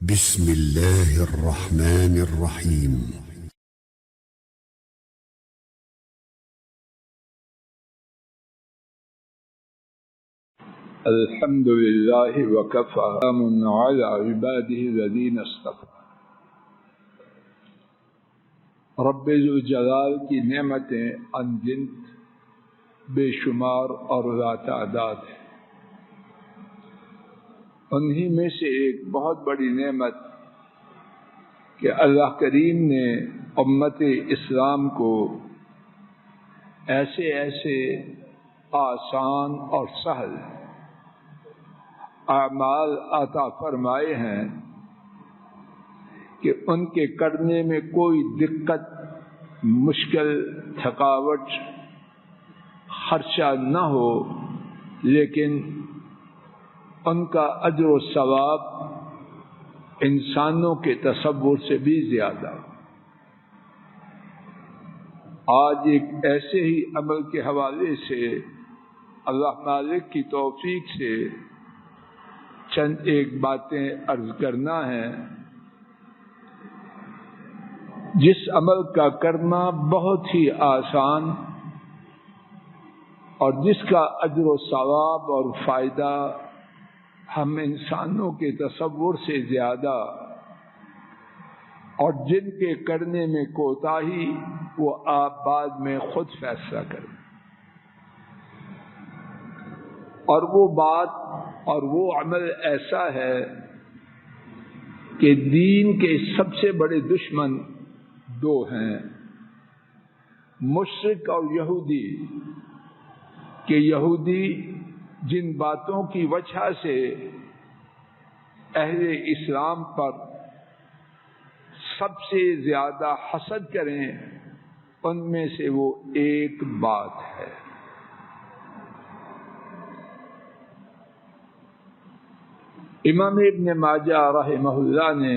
بسم الله الرحمن الرحيم. الحمد لله وكفى سلام على عباده الذين اصطفى رب ذو جلال کی نعمتیں انگنت بے شمار اور لا تعداد ہیں۔ انہی میں سے ایک بہت بڑی نعمت کہ اللہ کریم نے امت اسلام کو ایسے ایسے آسان اور سہل اعمال عطا فرمائے ہیں کہ ان کے کرنے میں کوئی دقت، مشکل، تھکاوٹ، خرچہ نہ ہو، لیکن ان کا اجر و ثواب انسانوں کے تصور سے بھی زیادہ۔ آج ایک ایسے ہی عمل کے حوالے سے اللہ مالک کی توفیق سے چند ایک باتیں عرض کرنا ہے، جس عمل کا کرنا بہت ہی آسان اور جس کا اجر و ثواب اور فائدہ ہم انسانوں کے تصور سے زیادہ، اور جن کے کرنے میں کوتاہی وہ آپ بعد میں خود فیصلہ کریں۔ اور وہ بات اور وہ عمل ایسا ہے کہ دین کے سب سے بڑے دشمن دو ہیں، مشرک اور یہودی، کہ یہودی جن باتوں کی وجہ سے اہل اسلام پر سب سے زیادہ حسد کریں، ان میں سے وہ ایک بات ہے۔ امام ابن ماجہ رحمہ اللہ نے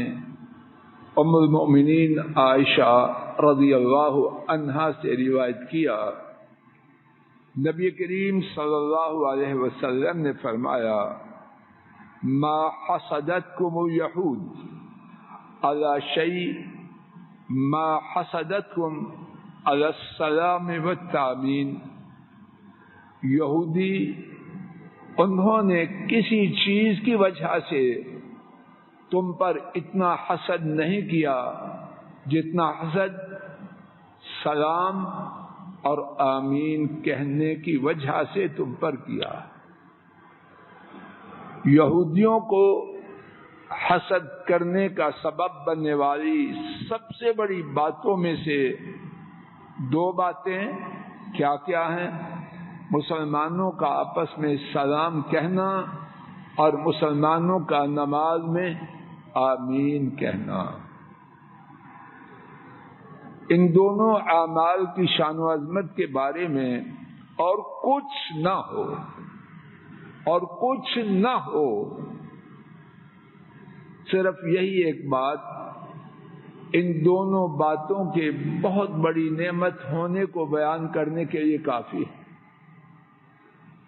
ام المؤمنین عائشہ رضی اللہ عنہا سے روایت کیا، نبی کریم صلی اللہ علیہ وسلم نے فرمایا، ما حسدتکم الیہود علی شیء ما حسدتکم علی السلام والتامین۔ یہودی انہوں نے کسی چیز کی وجہ سے تم پر اتنا حسد نہیں کیا جتنا حسد سلام اور آمین کہنے کی وجہ سے تم پر کیا۔ یہودیوں کو حسد کرنے کا سبب بننے والی سب سے بڑی باتوں میں سے دو باتیں کیا کیا ہیں؟ مسلمانوں کا آپس میں سلام کہنا اور مسلمانوں کا نماز میں آمین کہنا۔ ان دونوں اعمال کی شان و عظمت کے بارے میں اور کچھ نہ ہو، صرف یہی ایک بات ان دونوں باتوں کے بہت بڑی نعمت ہونے کو بیان کرنے کے لیے کافی ہے۔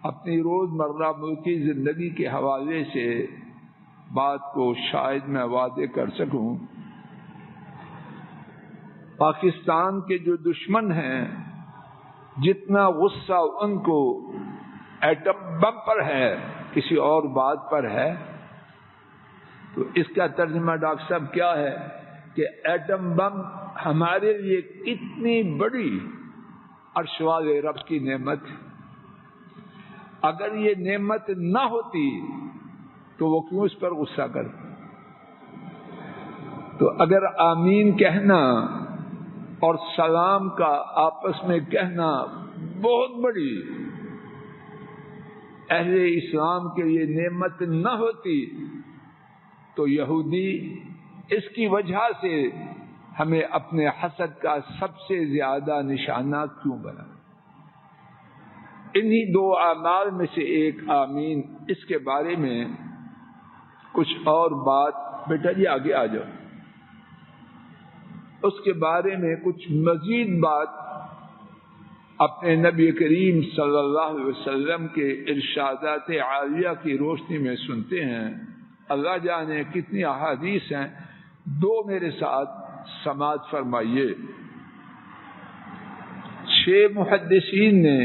اپنی روزمرہ ملکی زندگی کے حوالے سے بات کو شاید میں واضح کر سکوں۔ پاکستان کے جو دشمن ہیں، جتنا غصہ ان کو ایٹم بم پر ہے، کسی اور بات پر ہے، تو اس کا ترجمہ ڈاکٹر صاحب کیا ہے کہ ایٹم بم ہمارے لیے کتنی بڑی عرش والے رب کی نعمت ہے۔ اگر یہ نعمت نہ ہوتی تو وہ کیوں اس پر غصہ کرتے؟ تو اگر آمین کہنا اور سلام کا آپس میں کہنا بہت بڑی اہل اسلام کے لیے نعمت نہ ہوتی تو یہودی اس کی وجہ سے ہمیں اپنے حسد کا سب سے زیادہ نشانہ کیوں بنا؟ انہی دو اعمال میں سے ایک آمین، اس کے بارے میں کچھ اور بات، بیٹا جی آگے آ جاؤ، اس کے بارے میں کچھ مزید بات اپنے نبی کریم صلی اللہ علیہ وسلم کے ارشادات عالیہ کی روشنی میں سنتے ہیں۔ اللہ جانے کتنی احادیث ہیں، دو میرے ساتھ سماعت فرمائیے۔ 6 محدثین نے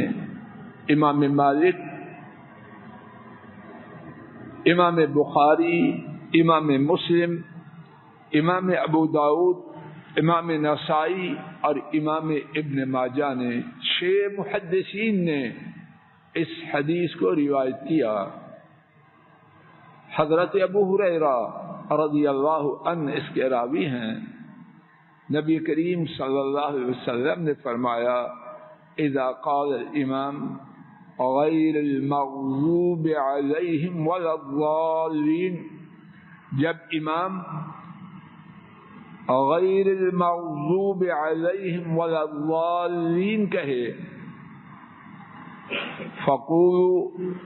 امام مالک، امام بخاری، امام مسلم، امام ابو داؤد، امام نسائی اور امام ابن ماجہ نے 6 محدثین نے اس حدیث کو روایت کیا۔ حضرت ابو ہریرہ رضی اللہ عنہ اس کے راوی ہیں۔ نبی کریم صلی اللہ علیہ وسلم نے فرمایا اذا قال الامام غیر المغضوب علیہم ولا الضالین، جب امام غیر المغضوب علیہم ولا الضالین کہے، فقولوا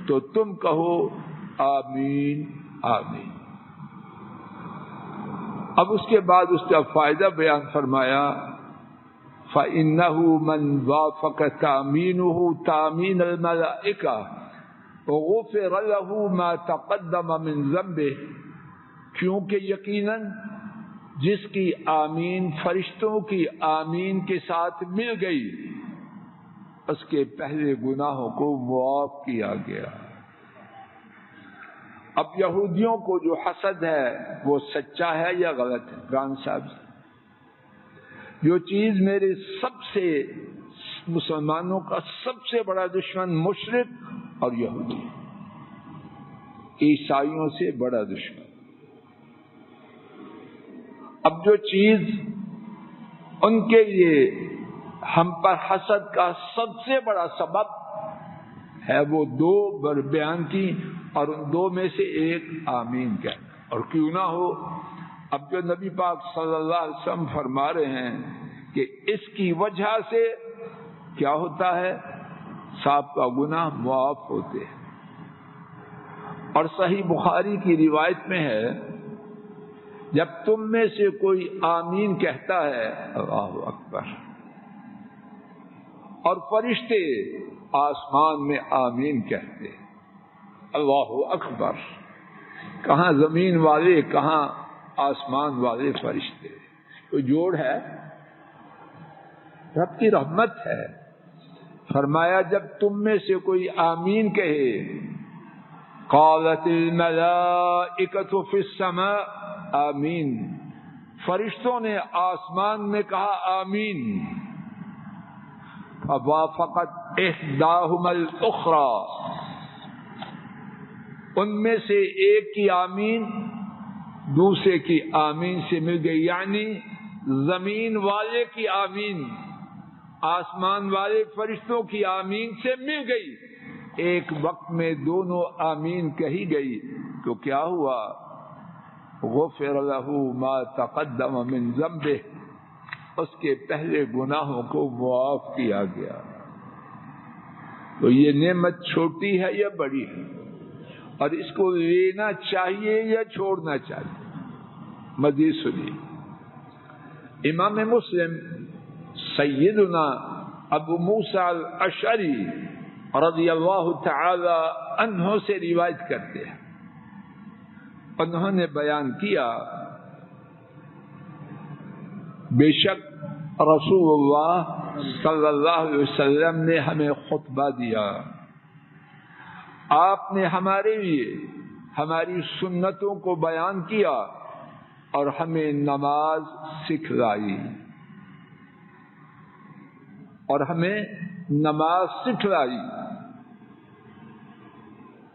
تو تم کہو آمین آمین۔ اب اس کے بعد اس کا فائدہ بیان فرمایا، فَإِنَّهُ مَنْ وَافَقَ تَأْمِينُهُ تَأْمِينَ الْمَلَائِكَةِ غُفِرَ لَهُ مَا تَقَدَّمَ مِنْ ذَنبِهِ، کیونکہ یقیناً جس کی آمین فرشتوں کی آمین کے ساتھ مل گئی، اس کے پہلے گناہوں کو معاف کیا گیا۔ اب یہودیوں کو جو حسد ہے وہ سچا ہے یا غلط ہے؟ ران صاحب، جو چیز میرے سب سے مسلمانوں کا سب سے بڑا دشمن مشرک اور یہودی، عیسائیوں سے بڑا دشمن، اب جو چیز ان کے لیے ہم پر حسد کا سب سے بڑا سبب ہے وہ 2 بیان کی، اور ان 2 میں سے ایک آمین کہنا، اور کیوں نہ ہو۔ اب جو نبی پاک صلی اللہ علیہ وسلم فرما رہے ہیں کہ اس کی وجہ سے کیا ہوتا ہے، صاحب کا گناہ معاف ہوتے ہیں۔ اور صحیح بخاری کی روایت میں ہے، جب تم میں سے کوئی آمین کہتا ہے، اللہ اکبر، اور فرشتے آسمان میں آمین کہتے، اللہ اکبر، کہاں زمین والے کہاں آسمان والے فرشتے، کوئی جوڑ ہے؟ رب کی رحمت ہے۔ فرمایا جب تم میں سے کوئی آمین کہے، قالت الملائکۃ فی السماء آمین، فرشتوں نے آسمان میں کہا آمین، فوافقت احداہما الاخری، ان میں سے ایک کی آمین دوسرے کی آمین سے مل گئی، یعنی زمین والے کی آمین آسمان والے فرشتوں کی آمین سے مل گئی، ایک وقت میں دونوں آمین کہی گئی، تو کیا ہوا، غفر له ما تقدم من ذنبه، اس کے پہلے گناہوں کو معاف کیا گیا۔ تو یہ نعمت چھوٹی ہے یا بڑی ہے، اور اس کو لینا چاہیے یا چھوڑنا چاہیے؟ مزید سنیے۔ امام مسلم سیدنا ابو موسیٰ الاشعری رضی اللہ تعالی عنہ سے روایت کرتے ہیں، انہوں نے بیان کیا، بے شک رسول اللہ صلی اللہ علیہ وسلم نے ہمیں خطبہ دیا، آپ نے ہمارے لیے ہماری سنتوں کو بیان کیا اور ہمیں نماز سکھلائی، اور ہمیں نماز سکھلائی۔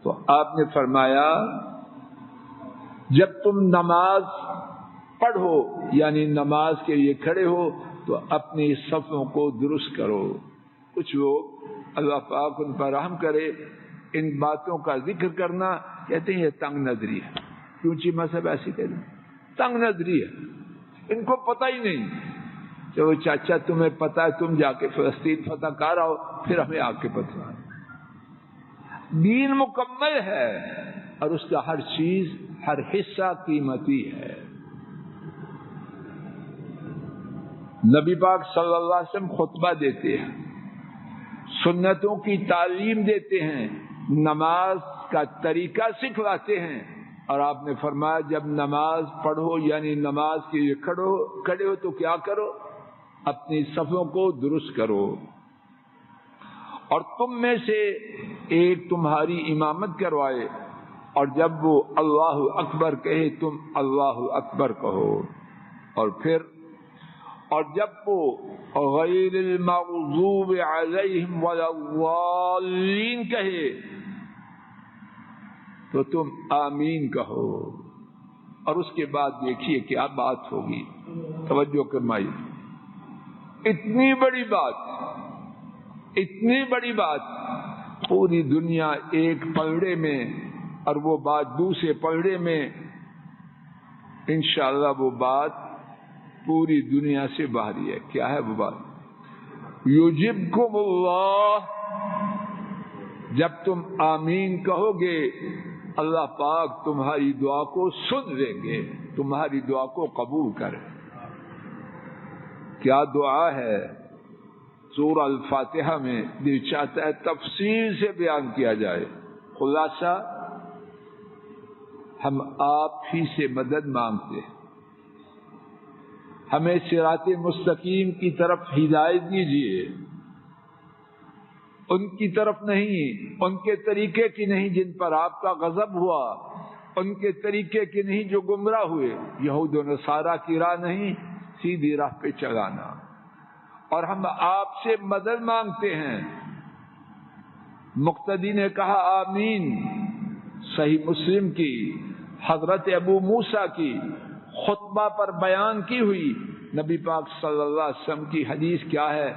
تو آپ نے فرمایا جب تم نماز پڑھو، یعنی نماز کے لیے کھڑے ہو، تو اپنی صفوں کو درست کرو۔ کچھ لوگ، اللہ پاک ان پر رحم کرے، ان باتوں کا ذکر کرنا کہتے ہیں یہ تنگ نظری ہے، کیونچہ مذہب ایسی کہتے ہیں تنگ نظری ہے، ان کو پتہ ہی نہیں۔ چلو چاچا تمہیں پتہ ہے، تم جا کے فلسطین فتح کر آؤ، پھر ہمیں آ کے بتاؤ۔ دین مکمل ہے اور اس کا ہر چیز، ہر حصہ قیمتی ہے۔ نبی پاک صلی اللہ علیہ وسلم خطبہ دیتے ہیں، سنتوں کی تعلیم دیتے ہیں، نماز کا طریقہ سکھلاتے ہیں، اور آپ نے فرمایا جب نماز پڑھو یعنی نماز کے لیے کھڑے ہو تو کیا کرو؟ اپنی صفوں کو درست کرو، اور تم میں سے ایک تمہاری امامت کروائے، اور جب وہ اللہ اکبر کہے تم اللہ اکبر کہو، اور پھر جب وہ غیر المغضوب علیہم ولا الضالین کہے تو تم آمین کہو، اور اس کے بعد دیکھیے کیا بات ہوگی، توجہ فرمائیے۔ اتنی بڑی بات پوری دنیا ایک پلڑے میں، اور وہ بات دوسرے پلڑے میں، انشاءاللہ وہ بات پوری دنیا سے باہری ہے۔ کیا ہے وہ بات؟ یجبکم اللہ، جب تم آمین کہو گے اللہ پاک تمہاری دعا کو سن لیں گے، تمہاری دعا کو قبول کرے۔ کیا دعا ہے؟ سورہ الفاتحہ میں دل چاہتا ہے تفصیل سے بیان کیا جائے، خلاصہ ہم آپ ہی سے مدد مانگتے ہیں، ہمیں صراط مستقیم کی طرف ہدایت دیجیے، ان کی طرف نہیں، ان کے طریقے کی نہیں جن پر آپ کا غضب ہوا، ان کے طریقے کی نہیں جو گمراہ ہوئے، یہود و نصارہ کی راہ نہیں، سیدھی راہ پہ چلانا۔ اور ہم آپ سے مدد مانگتے ہیں۔ مقتدی نے کہا آمین، صحیح مسلم کی حضرت ابو موسیٰ کی خطبہ پر بیان کی ہوئی نبی پاک صلی اللہ علیہ وسلم کی حدیث کیا ہے؟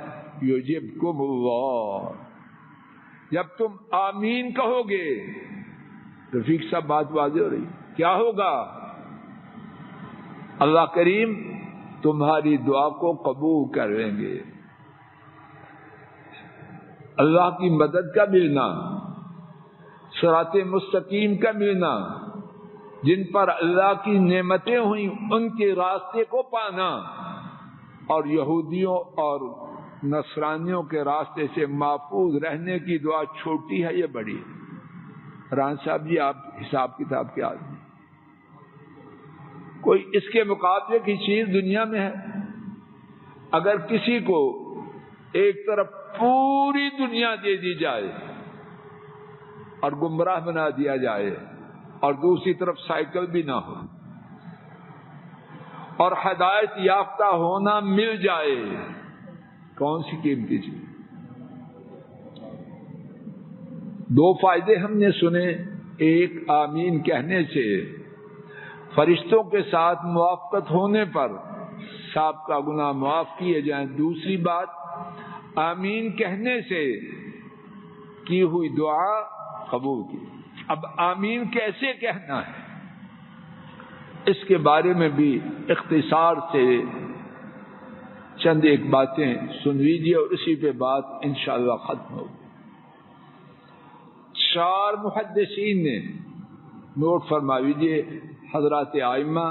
یجبکم اللہ، جب تم آمین کہو گے، رفیق صاحب بات واضح ہو رہی، کیا ہوگا؟ اللہ کریم تمہاری دعا کو قبول کر لیں گے۔ اللہ کی مدد کا ملنا، صراط مستقیم کا ملنا، جن پر اللہ کی نعمتیں ہوئیں ان کے راستے کو پانا، اور یہودیوں اور نصرانیوں کے راستے سے محفوظ رہنے کی دعا چھوٹی ہے یا بڑی؟ ران صاحب جی آپ حساب کتاب کے آدمی، کوئی اس کے مقابلے کی چیز دنیا میں ہے؟ اگر کسی کو ایک طرف پوری دنیا دے دی جائے اور گمراہ بنا دیا جائے، اور دوسری طرف سائیکل بھی نہ ہو، اور ہدایت یافتہ ہونا مل جائے، کون سی قیمتی چیز؟ دو فائدے ہم نے سنے، ایک آمین کہنے سے فرشتوں کے ساتھ موافقت ہونے پر سابقہ گناہ معاف کیے جائیں، دوسری بات آمین کہنے سے کی ہوئی دعا قبول کی۔ اب آمین کیسے کہنا ہے اس کے بارے میں بھی اختصار سے چند ایک باتیں سن لیجیے، اور اسی پہ بات انشاءاللہ ختم ہوگی۔ 4 محدثین نے نوٹ فرما لیجیے، حضرات ائمہ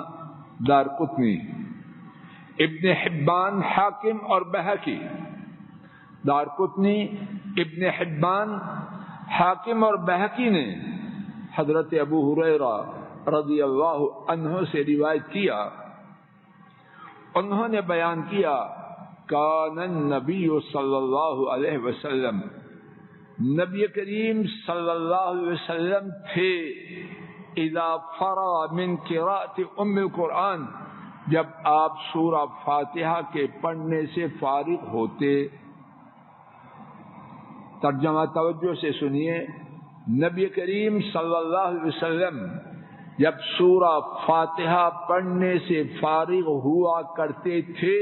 دارقطنی، ابن حبان، حاکم اور بہقی۔ دارقطنی، ابن حبان، حاکم اور بہقی نے حضرت ابو ہریرہ رضی اللہ عنہ سے روایت کیا، انہوں نے بیان کیا کان النبی صلی اللہ علیہ وسلم، نبی کریم صلی اللہ علیہ وسلم تھے، اذا فرغ من قراءۃ ام القرآن، جب آپ سورہ فاتحہ کے پڑھنے سے فارغ ہوتے۔ ترجمہ توجہ سے سنیے، نبی کریم صلی اللہ علیہ وسلم جب سورہ فاتحہ پڑھنے سے فارغ ہوا کرتے تھے،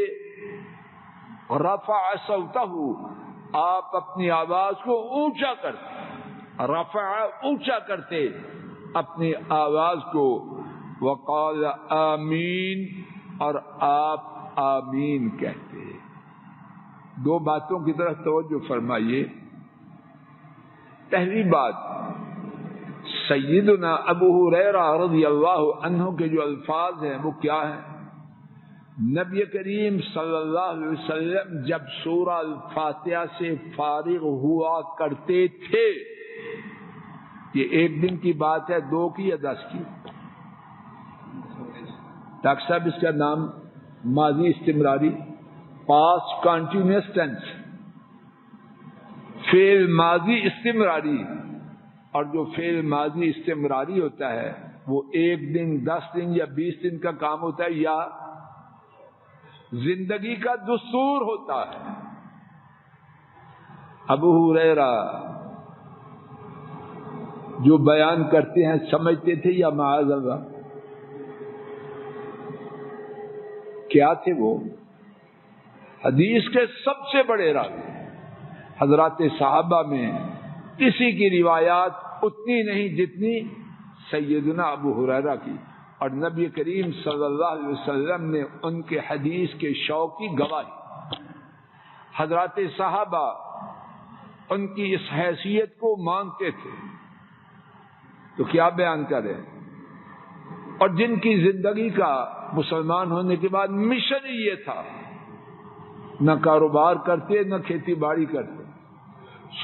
رفع صوتہ، آپ اپنی آواز کو اونچا کرتے، رفع اونچا کرتے اپنی آواز کو، وقال آمین، اور آپ آمین کہتے۔ دو باتوں کی طرف توجہ فرمائیے۔ پہلی بات، سیدنا ابو ہریرہ رضی اللہ عنہ کے جو الفاظ ہیں وہ کیا ہیں؟ نبی کریم صلی اللہ علیہ وسلم جب سورہ الفاتحہ سے فارغ ہوا کرتے تھے، یہ ایک دن کی بات ہے، 2 کی یا 10 کی؟ ڈاکٹر صاحب اس کا نام ماضی استمراری، پاسٹ کنٹینیوس ٹینس، فعل ماضی استمراری. اور جو فعل ماضی استمراری ہوتا ہے وہ 1 دن 10 دن یا 20 دن کا کام ہوتا ہے یا زندگی کا دستور ہوتا ہے. ابو ہریرہ جو بیان کرتے ہیں سمجھتے تھے یا معاذ اللہ کیا تھے؟ وہ حدیث کے سب سے بڑے راوی. حضرات صحابہ میں کسی کی روایات اتنی نہیں جتنی سیدنا ابو ہریرہ کی، اور نبی کریم صلی اللہ علیہ وسلم نے ان کے حدیث کے شوق کی گواہی. حضرات صحابہ ان کی اس حیثیت کو مانتے تھے تو کیا بیان کریں. اور جن کی زندگی کا مسلمان ہونے کے بعد مشن ہی یہ تھا، نہ کاروبار کرتے نہ کھیتی باڑی کرتے،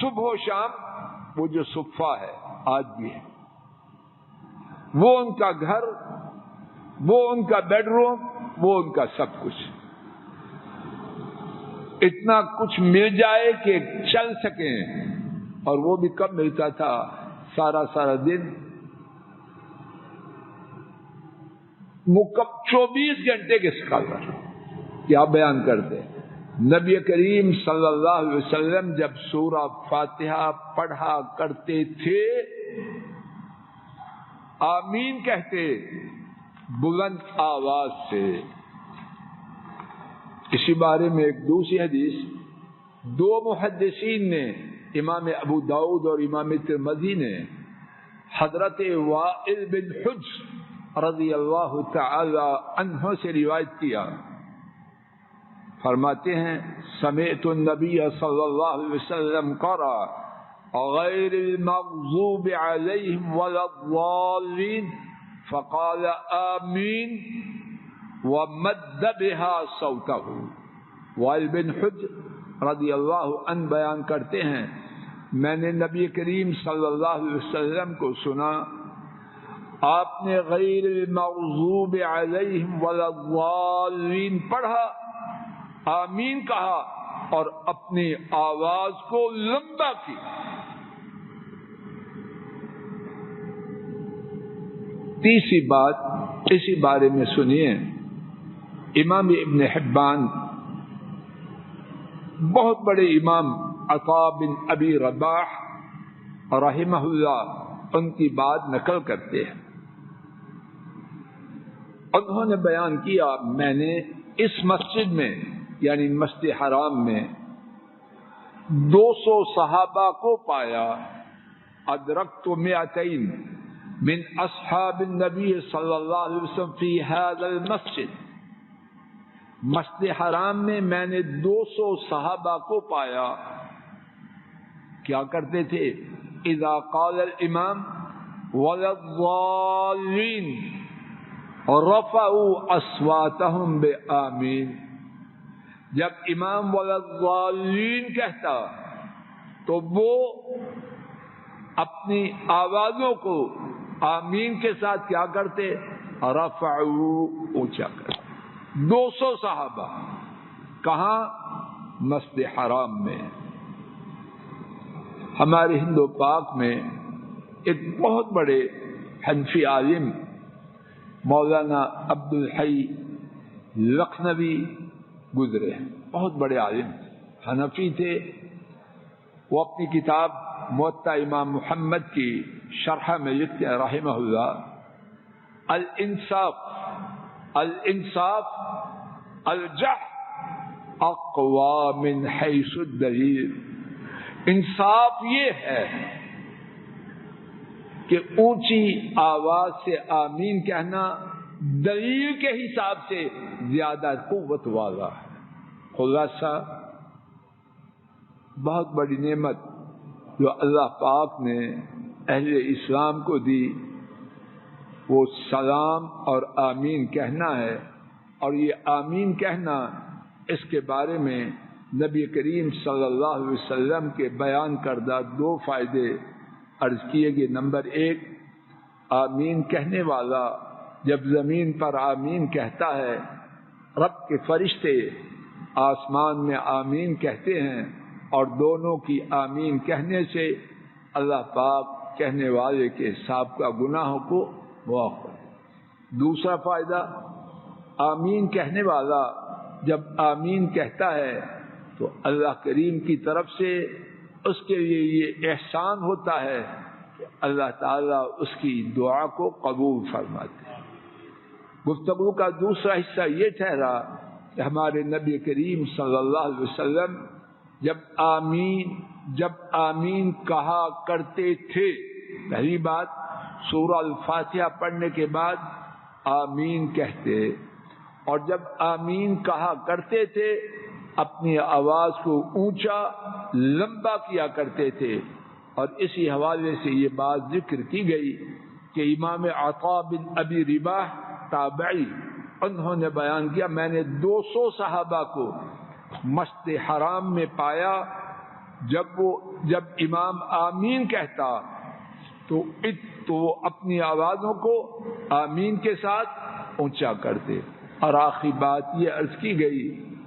صبح و شام وہ جو صفہ ہے آج بھی ہے، وہ ان کا گھر، وہ ان کا بیڈ روم، وہ ان کا سب کچھ. اتنا کچھ مل جائے کہ چل سکیں، اور وہ بھی کب ملتا تھا؟ سارا دن 24 گھنٹے کے سکالر. کیا بیان کرتے ہیں؟ نبی کریم صلی اللہ علیہ وسلم جب سورہ فاتحہ پڑھا کرتے تھے آمین کہتے بلند آواز سے. اسی بارے میں ایک دوسری حدیث 2 محدثین نے، امام ابو داؤد اور امام ترمذی نے، حضرت وائل بن حجر رضی اللہ تعالی عنہ سے روایت کیا. فرماتے ہیں سمعت النبی صلی اللہ علیہ وسلم قرأ غیر المغضوب علیہم ولا الضالین فقال آمین ومد بها صوته. وائل بن حجر رضی اللہ عنہ بیان کرتے ہیں میں نے نبی کریم صلی اللہ علیہ وسلم کو سنا، آپ نے غیر المغضوب علیہم ولا الضالین پڑھا، آمین کہا اور اپنی آواز کو لمبا کی. تیسری بات اسی بارے میں سنیے. امام ابن حبان بہت بڑے امام عطا بن ابی رباح رحمہ اللہ ان کی بات نقل کرتے ہیں. انہوں نے بیان کیا میں نے اس مسجد میں یعنی مسجد حرام میں 200 صحابہ کو پایا. ادرکت 200 من اصحاب النبی صلی اللہ علیہ وسلم فی هذا المسجد. مسجد حرام میں میں نے 200 صحابہ کو پایا. کیا کرتے تھے؟ اذا قال الامام ولا الضالین رفعوا اصواتهم بآمین. جب امام ولا الضالین کہتا تو وہ اپنی آوازوں کو آمین کے ساتھ کیا کرتے؟ رفعوا اونچا کرتے. 200 صحابہ کہاں؟ مسجد حرام میں. ہمارے ہندو پاک میں ایک بہت بڑے حنفی عالم مولانا عبد الحی لکھنوی گزرے ہیں. بہت بڑے عالم حنفی تھے. وہ اپنی کتاب موطا امام محمد کی شرح میں لکھتے ہیں رحمہ اللہ الانصاف الجح اقوى من حیث الدلیل. انصاف یہ ہے کہ اونچی آواز سے آمین کہنا دلیل کے حساب سے زیادہ قوت والا ہے. خلاصہ بہت بڑی نعمت جو اللہ پاک نے اہل اسلام کو دی وہ سلام اور آمین کہنا ہے. اور یہ آمین کہنا اس کے بارے میں نبی کریم صلی اللہ علیہ وسلم کے بیان کردہ 2 فائدے عرض کیے گئے. نمبر 1 آمین کہنے والا جب زمین پر آمین کہتا ہے، رب کے فرشتے آسمان میں آمین کہتے ہیں، اور دونوں کی آمین کہنے سے اللہ پاک کہنے والے کے سابقہ گناہوں کو معاف کرے۔ دوسرا فائدہ، آمین کہنے والا جب آمین کہتا ہے تو اللہ کریم کی طرف سے اس کے لیے یہ احسان ہوتا ہے کہ اللہ تعالیٰ اس کی دعا کو قبول فرماتے ہیں۔ گفتگو کا دوسرا حصہ یہ ٹھہرا کہ ہمارے نبی کریم صلی اللہ علیہ وسلم جب آمین کہا کرتے تھے، پہلی بات سورہ الفاتحہ پڑھنے کے بعد آمین کہتے، اور جب آمین کہا کرتے تھے اپنی آواز کو اونچا لمبا کیا کرتے تھے۔ اور اسی حوالے سے یہ بات ذکر کی گئی کہ امام عطا بن ابی رباح تابعی، انہوں نے بیان کیا، میں نے 200 صحابہ کو مسجد حرام میں پایا، جب امام آمین کہتا تو وہ اپنی آوازوں کو آمین کے ساتھ اونچا کرتے۔ اور آخری بات یہ عرض کی گئی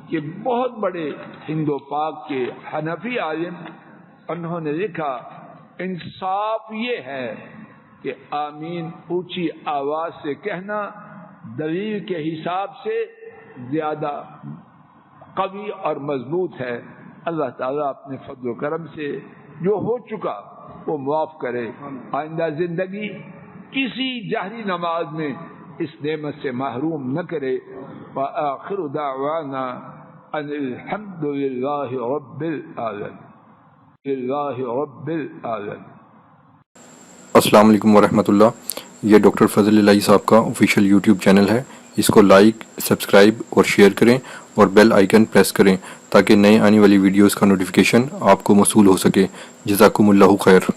کہ بہت بڑے ہند و پاک کے حنفی عالم، انہوں نے لکھا انصاف یہ ہے کہ آمین اونچی آواز سے کہنا دلیل کے حساب سے زیادہ قوی اور مضبوط ہے۔ اللہ تعالیٰ اپنے فضل و کرم سے جو ہو چکا وہ معاف کرے، آئندہ زندگی کسی جہری نماز میں اس نعمت سے محروم نہ کرے۔ وآخر دعوانا ان الحمد للہ رب العالمین، للہ رب العالمین۔ السلام علیکم ورحمۃ اللہ۔ یہ ڈاکٹر فضل الہی صاحب کا آفیشیل یوٹیوب چینل ہے، اس کو لائک، سبسکرائب اور شیئر کریں اور بیل آئیکن پریس کریں تاکہ نئے آنے والی ویڈیوز کا نوٹیفیکیشن آپ کو موصول ہو سکے۔ جزاکم اللہ خیر۔